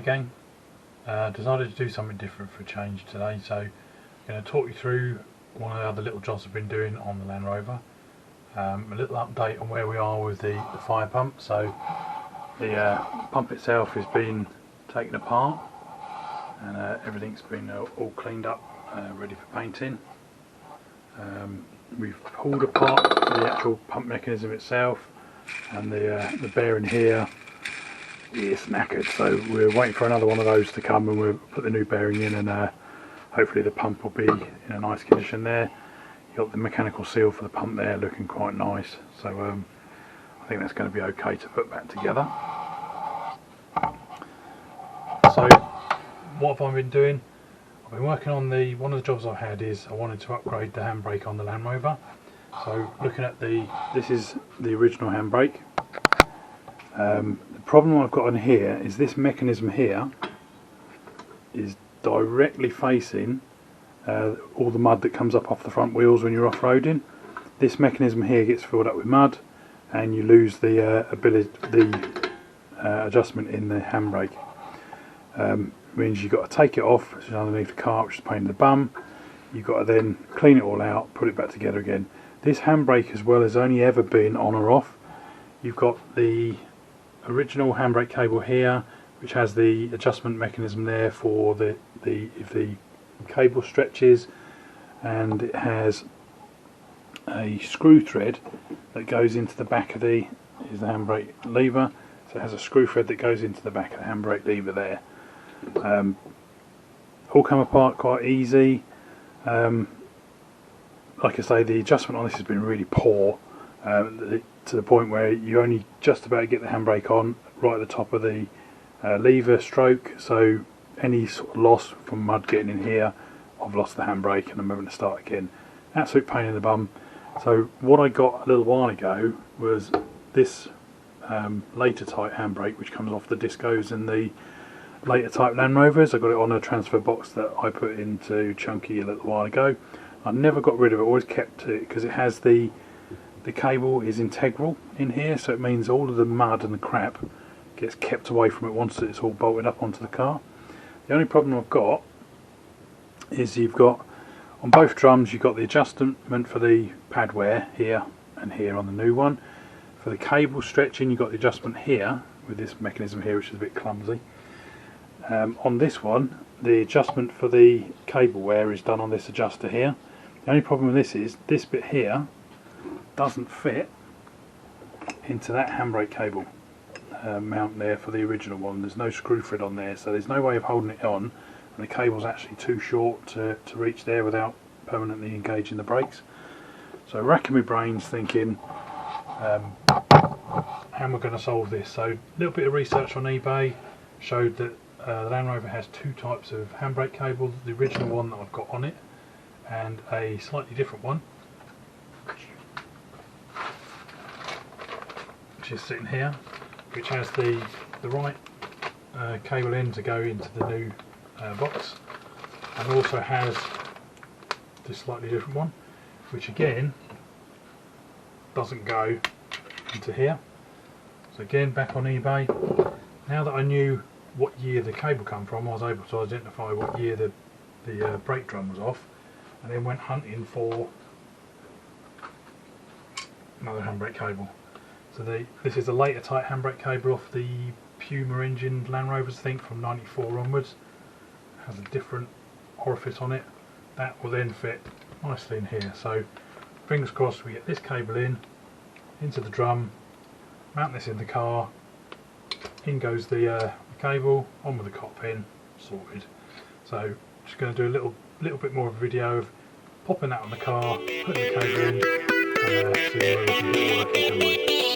Hi gang. Decided to do something different for a change today, so I'm going to talk you through one of the other little jobs I've been doing on the Land Rover. A little update on where we are with the fire pump. So the pump itself has been taken apart and everything's been all cleaned up, ready for painting. We've pulled apart the actual pump mechanism itself, and the bearing here is knackered, so we're waiting for another one of those to come and we'll put the new bearing in, and hopefully the pump will be in a nice condition there. You've got the mechanical seal for the pump there looking quite nice, so I think that's going to be okay to put back together. So what have I been doing? I've been working on one of the jobs I've had is I wanted to upgrade the handbrake on the Land Rover. So looking at this is the original handbrake. The problem I've got on here is this mechanism here is directly facing all the mud that comes up off the front wheels when you're off-roading. This mechanism here gets filled up with mud and you lose the adjustment in the handbrake. Means you've got to take it off, which is underneath the car, which is a pain in the bum. You've got to then clean it all out, put it back together again. This handbrake as well has only ever been on or off. You've got the original handbrake cable here, which has the adjustment mechanism there for if the cable stretches, and it has a screw thread that goes into the back of the handbrake lever. So it has a screw thread that goes into the back of the handbrake lever there. All come apart quite easy. Like I say, the adjustment on this has been really poor, to the point where you only just about get the handbrake on right at the top of the lever stroke, so any sort of loss from mud getting in here, I've lost the handbrake and I'm having to start again. Absolute pain in the bum. So what I got a little while ago was this later type handbrake, which comes off the discos in the later type Land Rovers. I got it on a transfer box that I put into Chunky a little while ago. I never got rid of it, always kept it, because it has the cable is integral in here, so it means all of the mud and the crap gets kept away from it once it's all bolted up onto the car. The only problem I've got is you've got on both drums you've got the adjustment for the pad wear here and here on the new one. For the cable stretching you've got the adjustment here with this mechanism here, which is a bit clumsy. On this one the adjustment for the cable wear is done on this adjuster here. The only problem with this is this bit here doesn't fit into that handbrake cable mount there for the original one. There's no screw thread on there, so there's no way of holding it on, and the cable's actually too short to reach there without permanently engaging the brakes. So racking my brains thinking how am I going to solve this. So a little bit of research on eBay showed that the Land Rover has two types of handbrake cable, the original one that I've got on it and a slightly different one which is sitting here, which has the right cable in to go into the new box, and also has this slightly different one which again doesn't go into here. So again, back on eBay, now that I knew what year the cable come from, I was able to identify what year the brake drum was off, and then went hunting for another handbrake cable. So this is a later type handbrake cable off the Puma engine Land Rovers, I think from 94 onwards. It has a different orifice on it that will then fit nicely in here. So fingers crossed we get this cable into the drum, mount this in the car, in goes the cable, on with the cop pin, sorted. So just going to do a little bit more of a video of popping that on the car, putting the cable in, and seeing whether we can get it working.